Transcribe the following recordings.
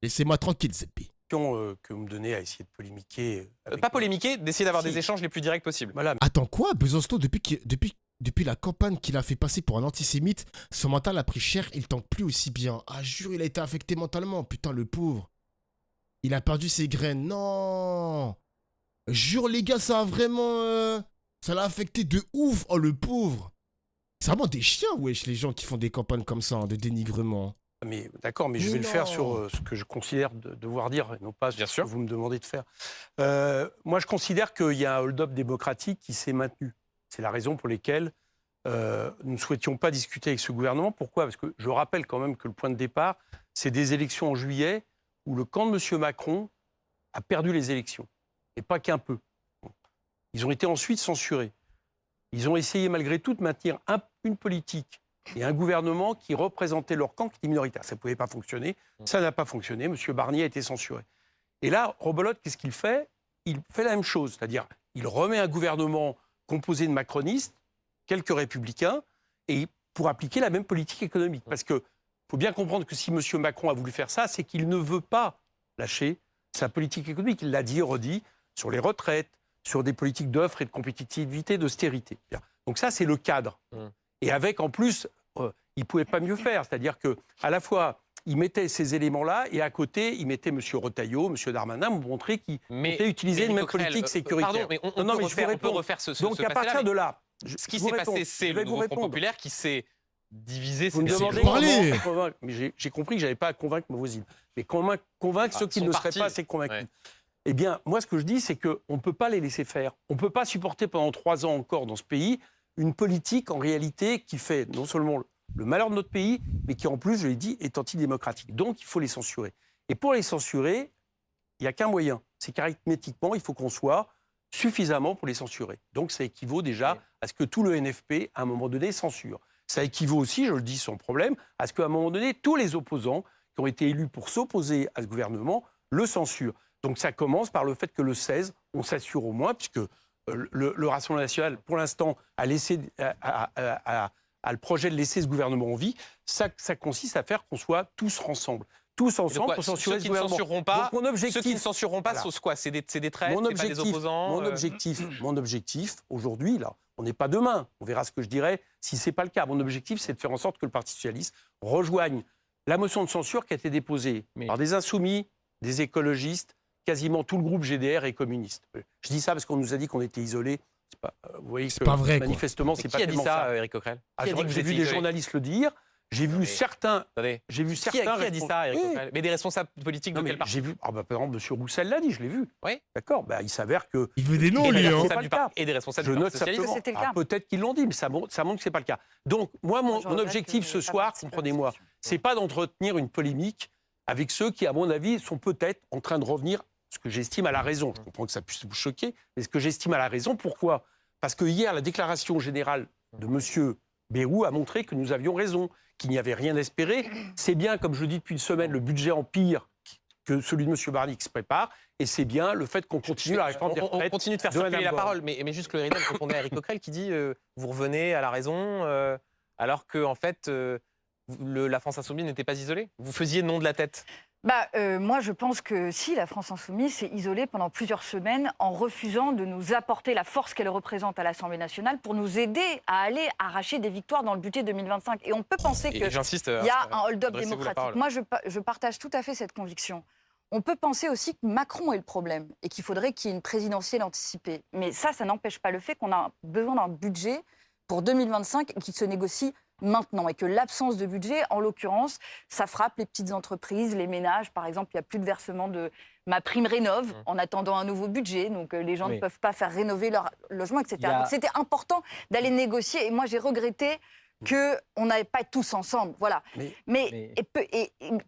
Laissez-moi tranquille, Zeppi. Que vous me donnez à essayer de polémiquer. Pas polémiquer, d'essayer d'avoir Si. des échanges les plus directs possibles. Voilà. Attends quoi? Besançon, depuis la campagne qu'il a fait passer pour un antisémite, son mental a pris cher, il tanque plus aussi bien. Ah jure, il a été affecté mentalement, putain le pauvre. Il a perdu ses graines, non. Jure les gars, ça a vraiment... ça l'a affecté de ouf, oh le pauvre. C'est vraiment des chiens, wesh, les gens qui font des campagnes comme ça, hein, de dénigrement. Mais d'accord, mais je Mais vais le faire non. sur ce que je considère devoir dire, et non pas sur Bien ce sûr. que vous me demandez de faire. Moi, je considère qu'il y a un hold-up démocratique qui s'est maintenu. C'est la raison pour laquelle nous ne souhaitions pas discuter avec ce gouvernement. Pourquoi? Parce que je rappelle quand même que le point de départ, c'est des élections en juillet où le camp de M. Macron a perdu les élections. Et pas qu'un peu. Ils ont été ensuite censurés. Ils ont essayé malgré tout de maintenir une politique et un gouvernement qui représentait leur camp qui était minoritaire. Ça ne pouvait pas fonctionner. Ça n'a pas fonctionné. M. Barnier a été censuré. Et là, Rebolote, qu'est-ce qu'il fait? Il fait la même chose. C'est-à-dire, il remet un gouvernement composé de macronistes, quelques républicains, et pour appliquer la même politique économique. Parce qu'il faut bien comprendre que si M. Macron a voulu faire ça, c'est qu'il ne veut pas lâcher sa politique économique. Il l'a dit et redit sur les retraites, sur des politiques d'offres et de compétitivité, d'austérité. Donc ça, c'est le cadre. Et avec, en plus, il ne pouvait pas mieux faire. C'est-à-dire qu'à la fois, il mettait ces éléments-là et à côté, il mettait M. Retailleau, M. Darmanin, pour montrer qu'il comptait utiliser une même politique sécuritaire. Pardon, mais on peut refaire ce Donc, à partir de là... Ce qui s'est passé, c'est le nouveau Front populaire qui s'est divisé. Vous me demandez parler. comment convaincre. Mais j'ai compris que je n'avais pas à convaincre ma voisine. Mais convaincre ceux qui ne seraient pas assez convaincus. Ouais. Eh bien, moi, ce que je dis, c'est qu'on ne peut pas les laisser faire. On ne peut pas supporter pendant 3 ans encore dans ce pays une politique, en réalité, qui fait non seulement le malheur de notre pays, mais qui, en plus, je l'ai dit, est antidémocratique. Donc, il faut les censurer. Et pour les censurer, il n'y a qu'un moyen. C'est qu'arithmétiquement, il faut qu'on soit suffisamment pour les censurer. Donc, ça équivaut déjà à ce que tout le NFP, à un moment donné, censure. Ça équivaut aussi, je le dis sans problème, à ce qu'à un moment donné, tous les opposants qui ont été élus pour s'opposer à ce gouvernement le censurent. Donc ça commence par le fait que le 16, on s'assure au moins, puisque le Rassemblement national, pour l'instant, a le projet de laisser ce gouvernement en vie, ça consiste à faire qu'on soit tous ensemble. Tous ensemble pour censurer ce gouvernement. Ceux qui ne censureront pas, c'est quoi? C'est des traîtres, c'est pas des opposants Mon objectif, aujourd'hui, là, on n'est pas demain, on verra ce que je dirais si ce n'est pas le cas. Mon objectif, c'est de faire en sorte que le Parti socialiste rejoigne la motion de censure qui a été déposée par des insoumis, des écologistes, quasiment tout le groupe GDR est communiste. Je dis ça parce qu'on nous a dit qu'on était isolés. Vous voyez que pas vrai, manifestement, c'est pas tellement ça. Qui a dit ça, Éric Coquerel? J'ai vu des journalistes le dire. J'ai vu certains. Attendez. J'ai vu Qui certains. a dit ça, Éric Coquerel? Mais des responsables politiques de quel parti? J'ai vu. Par exemple, M. Roussel l'a dit, je l'ai vu. Oui. D'accord. Il s'avère que. Il veut des noms, Et lui, des hein. responsables du parti- et des responsables Je du note Parti socialiste. simplement. C'était le cas. Peut-être qu'ils l'ont dit, mais ça montre que c'est pas le cas. Donc, moi, mon objectif ce soir, comprenez-moi, c'est pas d'entretenir une polémique avec ceux qui, à mon avis, sont peut-être en train de revenir, ce que j'estime à la raison. Je comprends que ça puisse vous choquer, mais ce que j'estime à la raison. Pourquoi? Parce que hier, la déclaration générale de M. Bayrou a montré que nous avions raison, qu'il n'y avait rien à espérer. C'est bien, comme je le dis depuis une semaine, le budget empire que celui de M. Barnier qui se prépare, et c'est bien le fait qu'on continue la réforme des retraites. On continue de faire circuler la parole, mais juste Claude Ridel répondait à Éric Coquerel qui dit vous revenez à la raison, alors que en fait la France insoumise n'était pas isolée. Vous faisiez nom de la tête. Moi, je pense que si la France insoumise s'est isolée pendant plusieurs semaines en refusant de nous apporter la force qu'elle représente à l'Assemblée nationale pour nous aider à aller arracher des victoires dans le budget 2025. Et on peut penser qu'il y a un hold-up démocratique. Moi, je partage tout à fait cette conviction. On peut penser aussi que Macron est le problème et qu'il faudrait qu'il y ait une présidentielle anticipée. Mais ça n'empêche pas le fait qu'on a besoin d'un budget pour 2025 qui se négocie maintenant, et que l'absence de budget, en l'occurrence, ça frappe les petites entreprises, les ménages. Par exemple, il n'y a plus de versement de ma prime rénov en attendant un nouveau budget, donc les gens ne peuvent pas faire rénover leur logement, etc. Donc c'était important d'aller négocier, et moi j'ai regretté qu'on n'avait pas tous ensemble, voilà. Mais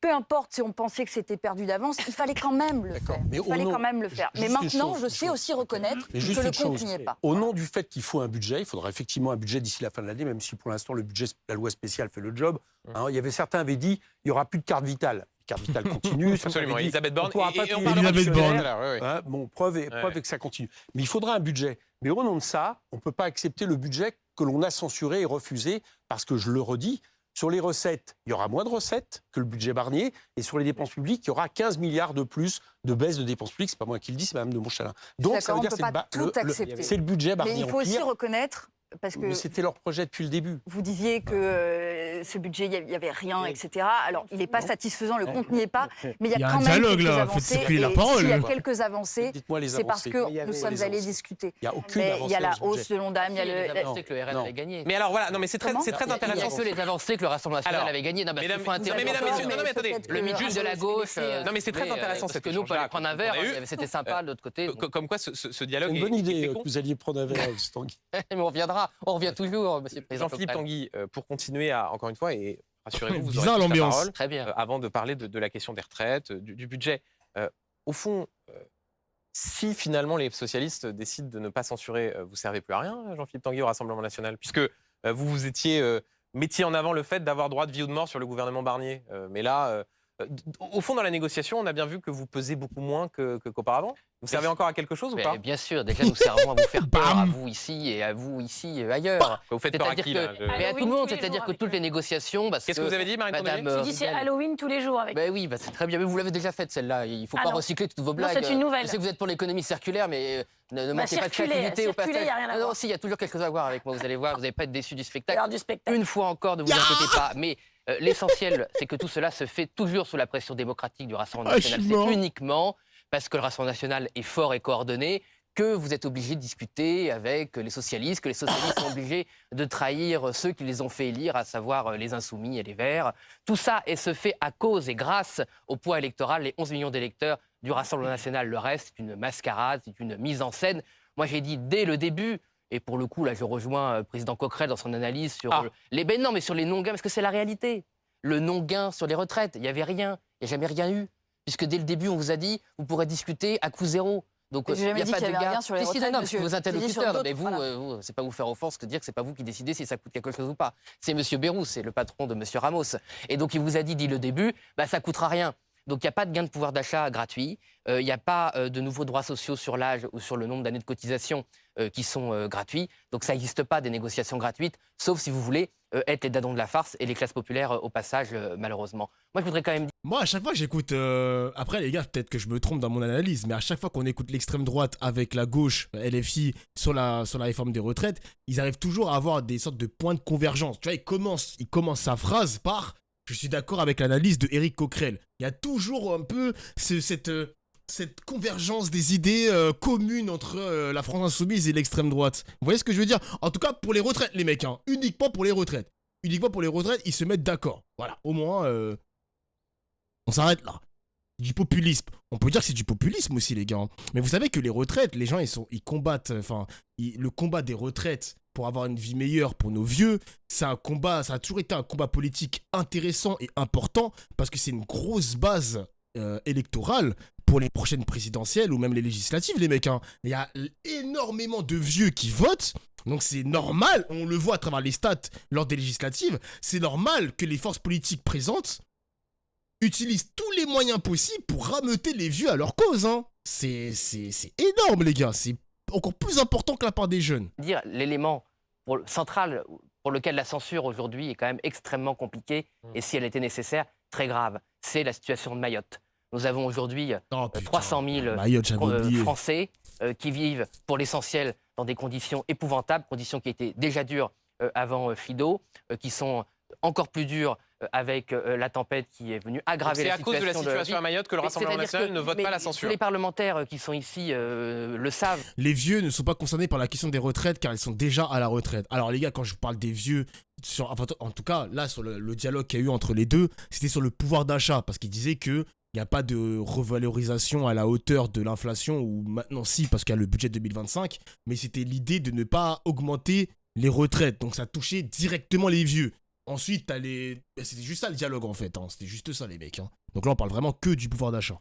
peu importe si on pensait que c'était perdu d'avance, il fallait quand même le faire. Mais maintenant, je sais aussi reconnaître que le compte n'y est pas. Au nom du fait qu'il faut un budget, il faudra effectivement un budget d'ici la fin de l'année, même si pour l'instant la loi spéciale fait le job. Il y avait certains avaient dit il n'y aura plus de carte vitale. Carte vitale continue. Absolument, Elisabeth Borne. Elisabeth Borne. Preuve est que ça continue. Mais il faudra un budget. Mais au nom de ça, on ne peut pas accepter le budget que l'on a censuré et refusé, parce que, je le redis, Sur les recettes, il y aura moins de recettes que le budget Barnier. Et sur les dépenses publiques, il y aura 15 milliards de plus de baisse de dépenses publiques. C'est pas moi qui le dis, c'est Mme de Montchalin. Donc ça veut dire que c'est le budget Barnier. Mais il faut aussi reconnaître... Parce que c'était leur projet depuis le début. Vous disiez que ce budget, il n'y avait rien, etc. Alors, il n'est pas satisfaisant, le compte n'y est pas, mais il y a quand même quelques avancées. Faites la parole. S'il y a quelques avancées, c'est parce que nous sommes allés discuter. Il n'y a aucune avancée. Il y a la hausse de l'Ondam, il y a les avancées que le RN avait gagnées. Mais alors voilà, non mais c'est très intéressant. Il n'y a que les avancées que le Rassemblement national avait gagnées. Mesdames, messieurs, non mais attendez, le midi de la gauche. Non mais c'est très intéressant parce que nous, on peut aller prendre un verre. C'était sympa de l'autre côté. Comme quoi, ce dialogue est une bonne idée que vous alliez prendre un verre, Tanguy. Mais on revient toujours. Monsieur le Président Jean-Philippe Tanguy, pour continuer encore une fois, et rassurez-vous, vous Bizarre aurez toute la l'ambiance. parole, Très bien. avant de parler de la question des retraites, du budget. Au fond, si finalement les socialistes décident de ne pas censurer, vous ne servez plus à rien, Jean-Philippe Tanguy, au Rassemblement national, puisque vous mettiez en avant le fait d'avoir droit de vie ou de mort sur le gouvernement Barnier. Mais là, au fond, dans la négociation, on a bien vu que vous pesez beaucoup moins qu'auparavant. Vous servez encore à quelque chose ou pas? Bien sûr, déjà nous servons à vous faire peur, à vous ici et à vous ici ailleurs. Vous faites peur à qui là? Mais à tout le monde, c'est-à-dire que toutes les négociations... Qu'est-ce que vous avez dit, Marine Tondelier? Je dis c'est Halloween tous les jours avec. Ben oui, c'est très bien, mais vous l'avez déjà faite celle-là. Il ne faut pas recycler toutes vos blagues. Non, c'est une nouvelle. Je sais que vous êtes pour l'économie circulaire, mais ne manquez pas de créativité au passage. Il y a rien à voir. Non, si, il y a toujours quelque chose à voir avec moi. Vous allez voir, vous n'allez pas être déçus du spectacle. Alors, du spectacle. Une fois encore, ne vous inquiétez pas. Mais l'essentiel, c'est que tout cela se fait toujours sous la pression démocratique du Rassemblement national. C'est uniquement parce que le Rassemblement national est fort et coordonné que vous êtes obligé de discuter avec les socialistes, que les socialistes sont obligés de trahir ceux qui les ont fait élire, à savoir les Insoumis et les Verts. Tout ça se fait à cause et grâce au poids électoral, les 11 millions d'électeurs du Rassemblement national. Le reste, c'est une mascarade, c'est une mise en scène. Moi, j'ai dit dès le début, et pour le coup, là, je rejoins le président Coquerel dans son analyse sur mais sur les non-gains, parce que c'est la réalité. Le non-gain sur les retraites, il n'y avait rien, il n'y a jamais rien eu. Puisque dès le début, on vous a dit, vous pourrez discuter à coût zéro. Donc, il n'y a pas de gain sur les retraites, monsieur. Vos interlocuteurs, mais vous, c'est pas vous faire offense que de dire que c'est pas vous qui décidez si ça coûte quelque chose ou pas. C'est monsieur Bayrou, c'est le patron de monsieur Ramos. Et donc, il vous a dit, dès le début, ça coûtera rien. Donc, il n'y a pas de gain de pouvoir d'achat gratuit. Il n'y a pas de nouveaux droits sociaux sur l'âge ou sur le nombre d'années de cotisation qui sont gratuits. Donc, ça n'existe pas des négociations gratuites, sauf si vous voulez être les dadons de la farce et les classes populaires au passage, malheureusement. Moi, je voudrais quand même dire... Moi, à chaque fois que j'écoute... Après, les gars, peut-être que je me trompe dans mon analyse, mais à chaque fois qu'on écoute l'extrême droite avec la gauche, LFI, sur la réforme des retraites, ils arrivent toujours à avoir des sortes de points de convergence. Tu vois, il commence sa phrase par... Je suis d'accord avec l'analyse de Éric Coquerel. Il y a toujours un peu cette convergence des idées communes entre la France insoumise et l'extrême droite. Vous voyez ce que je veux dire? En tout cas, pour les retraites, les mecs, hein. Uniquement pour les retraites. Uniquement pour les retraites, ils se mettent d'accord. Voilà, au moins, on s'arrête là. Du populisme. On peut dire que c'est du populisme aussi, les gars. Hein. Mais vous savez que les retraites, les gens, ils combattent... le combat des retraites pour avoir une vie meilleure pour nos vieux, c'est un combat, ça a toujours été un combat politique intéressant et important parce que c'est une grosse base électorale pour les prochaines présidentielles ou même les législatives, les mecs. Hein. Il y a énormément de vieux qui votent, donc c'est normal, on le voit à travers les stats lors des législatives, c'est normal que les forces politiques présentes utilisent tous les moyens possibles pour rameuter les vieux à leur cause. Hein. C'est énorme, les gars, c'est encore plus important que la part des jeunes. Dire l'élément central pour lequel la censure aujourd'hui est quand même extrêmement compliquée et si elle était nécessaire, très grave, c'est la situation de Mayotte. Nous avons aujourd'hui 300 000 Français qui vivent pour l'essentiel dans des conditions épouvantables, conditions qui étaient déjà dures avant Fido, qui sont encore plus dures avec la tempête qui est venue aggraver la situation. C'est à cause de la situation à Mayotte que le Rassemblement national ne vote pas la censure. Tous les parlementaires qui sont ici le savent. Les vieux ne sont pas concernés par la question des retraites car ils sont déjà à la retraite. Alors les gars, quand je parle des vieux, en tout cas là sur le dialogue qu'il y a eu entre les deux, c'était sur le pouvoir d'achat parce qu'ils disaient que il n'y a pas de revalorisation à la hauteur de l'inflation, ou maintenant si, parce qu'il y a le budget 2025, mais c'était l'idée de ne pas augmenter les retraites. Donc ça touchait directement les vieux. Ensuite, c'était juste ça le dialogue en fait, hein. C'était juste ça les mecs. Hein. Donc là, on parle vraiment que du pouvoir d'achat.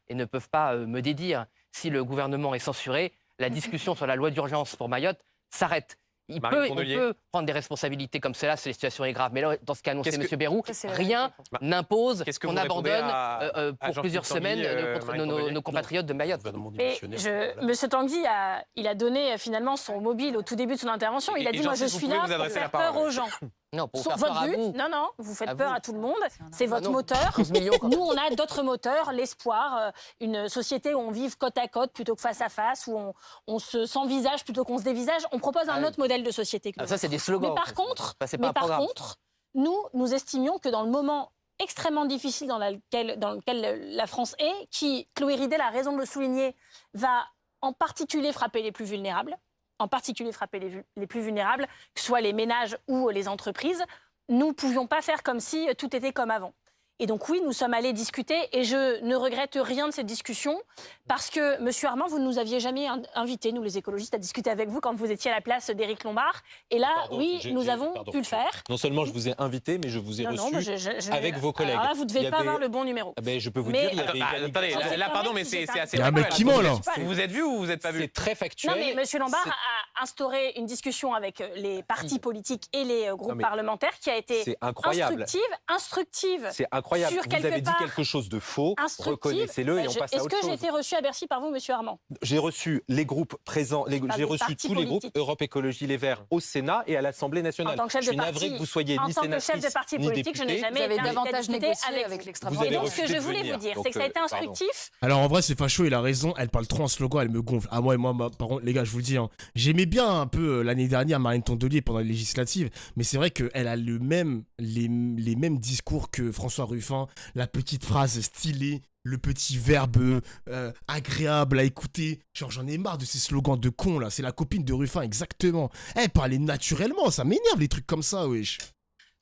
Et ne peuvent pas me dédire. Si le gouvernement est censuré, la discussion sur la loi d'urgence pour Mayotte s'arrête. On peut prendre des responsabilités comme cela si la situation est grave. Mais là, dans ce qu'a annoncé M. Bayrou, rien n'impose qu'on abandonne pour plusieurs semaines nos compatriotes de Mayotte. Mais M. Tanguy, il a donné finalement son mobile au tout début de son intervention. Il a dit, moi je suis là pour faire peur aux gens. Non, pour Sur faire peur votre à but, vous. non, vous faites À peur vous. à tout le monde. C'est un C'est votre non. moteur. 11 millions, quand Nous, on a d'autres moteurs, l'espoir, une société où on vive côte à côte plutôt que face à face, où on se s'envisage plutôt qu'on se dévisage. On propose un Ah, autre modèle de société que Ah, le ça, c'est des slogans. Mais par contre, c'est pas un programme. nous estimions que dans le moment extrêmement difficile dans lequel la France est, qui, Chloé Ridel a raison de le souligner, va en particulier frapper les plus vulnérables, que ce soit les ménages ou les entreprises, nous ne pouvions pas faire comme si tout était comme avant. Et donc oui, nous sommes allés discuter et je ne regrette rien de cette discussion parce que, Monsieur Armand, vous ne nous aviez jamais invités, nous les écologistes, à discuter avec vous quand vous étiez à la place d'Éric Lombard. Et là, nous avons pu le faire. Non seulement je vous ai invité, mais je vous ai reçu avec vos collègues. Alors là, vous ne devez pas avoir le bon numéro. Je peux vous Mais- dire, il y avait Attendez, là, pardon, mais c'est assez Il y a un factuel. mec qui ment, là. Vous vous êtes vu ou vous n'êtes pas vu? C'est très factuel. Non, mais M. Lombard a instauré une discussion avec les partis politiques et les groupes mais parlementaires qui a été C'est incroyable. instructive. C'est incroyable. Sur Vous quelque avez dit part, quelque chose de faux. instructive. Reconnaissez-le et on passe à Est-ce autre que j'ai chose. été reçu à Bercy par vous, M. Armand? J'ai reçu les groupes présents, Pas j'ai des reçu partis tous les groupes politiques. Europe Écologie Les Verts au Sénat et à l'Assemblée nationale. En tant que chef je suis de navré parti- que vous soyez En ni tant que chef de sénatrice parti ni politique, je n'ai députée. jamais Vous avez été invitée à davantage discuter négocié avec avec vous. l'extrême Vous Et avez donc, ce que refusé je de voulais venir. vous dire, Donc, c'est que ça a été pardon. instructif. Alors en vrai, c'est facho, il a raison, elle parle trop en slogan, elle me gonfle. Ah, moi, par contre, les gars, je vous le dis, hein, j'aimais bien un peu l'année dernière Marine Tondelier pendant les législatives, mais c'est vrai qu'elle a les mêmes discours que François Ruffin, la petite phrase stylée, le petit verbe agréable à écouter. Genre, j'en ai marre de ces slogans de con là, c'est la copine de Ruffin, exactement. Elle parlait naturellement, ça m'énerve les trucs comme ça, wesh.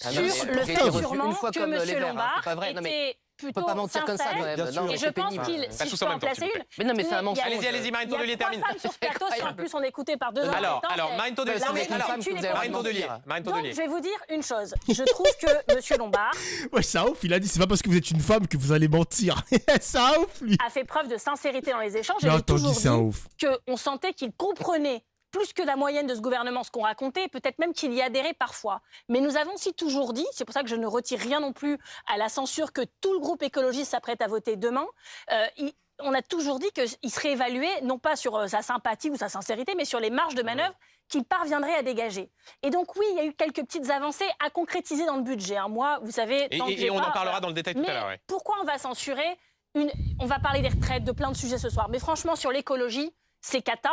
Ah Sur non, le mais fait j'ai reçu sûrement une fois que comme les M. Verts, hein, Lombard c'est pas vrai. Non, mais était on plutôt peut pas mentir comme ça sincère. quand même. Bien Non, sûr. mais Et je c'est pense pénible. qu'il, Pas si je tous peux en en même temps, placer s'il vous une, plaît. Mais non, mais c'est un mensonge. Allez-y, Marine Tondelier termine. Il y a 3 femmes sur ce plateau qui sont en plus on écouté par 2 hommes. Alors, en même temps, Marine Tondelier, La c'est vérité une femme tue que les vous avez Marine corps. Tondelier. Marine Donc, Tondelier. je vais vous dire une chose. Je trouve que M. Lombard Ouais, ça ouf, il a dit, c'est pas parce que vous êtes une femme que vous allez mentir. Ça ouf, lui. a fait preuve de sincérité dans les échanges. J'ai J'ai entendu, toujours c'est un dit ouf. qu'on sentait qu'il comprenait plus que la moyenne de ce gouvernement ce qu'on racontait, peut-être même qu'il y adhérait parfois. Mais nous avons aussi toujours dit, c'est pour ça que je ne retire rien non plus à la censure que tout le groupe écologiste s'apprête à voter demain, on a toujours dit qu'il serait évalué, non pas sur sa sympathie ou sa sincérité, mais sur les marges de manœuvre qu'il parviendrait à dégager. Et donc oui, il y a eu quelques petites avancées à concrétiser dans le budget. Hein. Moi, vous savez... tant que j'ai Et on pas- en parlera dans le détail tout Mais à l'heure. Ouais. pourquoi on va censurer On va parler des retraites, de plein de sujets ce soir. Mais franchement, sur l'écologie, c'est cata.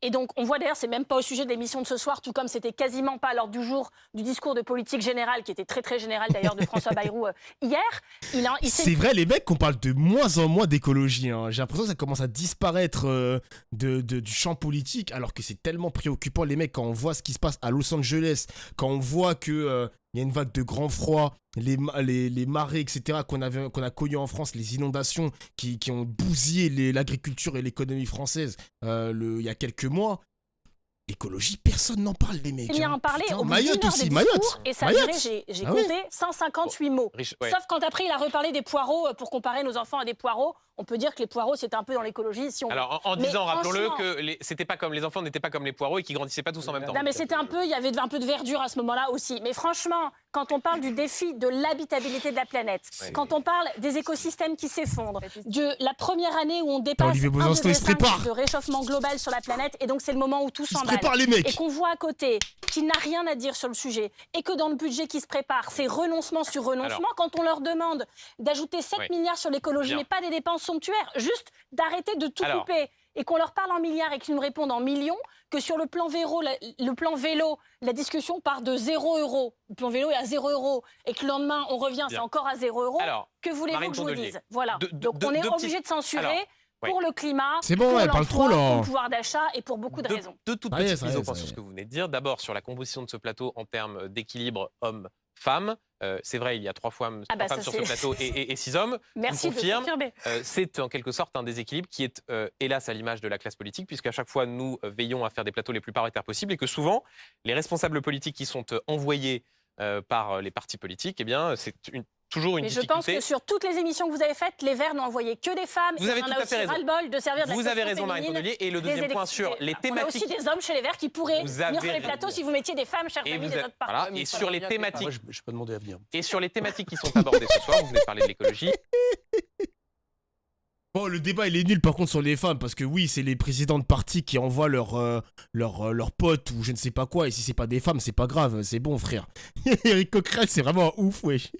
Et donc, on voit d'ailleurs, c'est même pas au sujet de l'émission de ce soir, tout comme c'était quasiment pas à l'ordre du jour du discours de politique générale, qui était très très général d'ailleurs de François Bayrou hier. Il s'est C'est vrai, les mecs, qu'on parle de moins en moins d'écologie. Hein. J'ai l'impression que ça commence à disparaître du champ politique, alors que c'est tellement préoccupant, les mecs, quand on voit ce qui se passe à Los Angeles, quand on voit que y a une vague de grand froid, les marées, etc., qu'on a connues en France, les inondations qui ont bousillé l'agriculture et l'économie française il y a quelques mois. Écologie, personne n'en parle, les mecs. venir hein. en parler Putain, au bout Mayotte d'une heure de aussi, discours, Mayotte. et ça Mayotte. durait, j'ai Ah oui. compté 158 mots. Ouais. Sauf quand après il a reparlé des poireaux pour comparer nos enfants à des poireaux. On peut dire que les poireaux, c'est un peu dans l'écologie. Si on... Alors, en Mais disant, rappelons-le, franchement- que c'était pas comme les enfants n'étaient pas comme les poireaux et qui grandissaient pas tous en même temps. Non, mais c'était un peu, il y avait un peu de verdure à ce moment-là aussi. Mais franchement, quand on parle du défi de l'habitabilité de la planète, Ouais. quand on parle des écosystèmes qui s'effondrent, de la première année où on dépasse Olivier Besançon, il se 1,5 prépare. de réchauffement global sur la planète, et donc c'est le moment où tout Ils se s'emballe. préparent, les Et mecs. qu'on voit à côté qu'il n'a rien à dire sur le sujet, et que dans le budget qui se prépare, c'est renoncement sur renoncement, quand on leur demande d'ajouter 7 Oui. milliards sur l'écologie, Bien. mais pas des dépenses somptuaires, juste d'arrêter de tout Alors. couper, et qu'on leur parle en milliards et qu'ils nous répondent en millions, que sur le plan vélo, la discussion part de 0 €. Le plan vélo est à 0 €, et que le lendemain, on revient, c'est Bien. encore à 0 €. Alors, Que voulez-vous Marine que je vous Tondelier, dise? Voilà. Donc on est deux obligé petites- de censurer Alors, oui. pour le climat, C'est bon, pour elle parle l'emploi, trop, là. pour le pouvoir d'achat et pour beaucoup de raisons. Deux toutes Ça y est, petites ça y mises est, au point ça y sur est. ce que vous venez de dire. D'abord, sur la composition de ce plateau en termes d'équilibre homme-femme. C'est vrai, il y a 3 femmes, Ah bah, femmes ça, sur ce c'est- plateau et 6 hommes. Merci Je de confirme. confirmer. C'est en quelque sorte un déséquilibre qui est, hélas, à l'image de la classe politique, puisqu'à chaque fois, nous veillons à faire des plateaux les plus paritaires possibles et que souvent, les responsables politiques qui sont envoyés par les partis politiques, eh bien, c'est toujours une Mais je pense difficulté. que sur toutes les émissions que vous avez faites, les Verts n'ont envoyé que des femmes. Vous et avez on en tout a à aussi fait raison. ras-le-bol de servir de la Vous avez question raison, Marine féminine Tondelier. Et le des deuxième point sur électricités. les On a thématiques. aussi des hommes chez les Verts qui pourraient Vous venir sur avez les plateaux raison. si vous mettiez des femmes, chers Et amis vous des avez- autres partis. voilà, mais et ça sur va les bien, thématiques. Moi, je ne pas demandé à venir. Et sur les thématiques qui sont abordées ce soir, vous venez de parler de l'écologie. Bon, le débat, il est nul par contre sur les femmes, parce que oui, c'est les présidents de partis qui envoient leurs potes ou je ne sais pas quoi, et si c'est pas des femmes, c'est pas grave, c'est bon, frère. Éric Coquerel, c'est vraiment un ouf, wesh.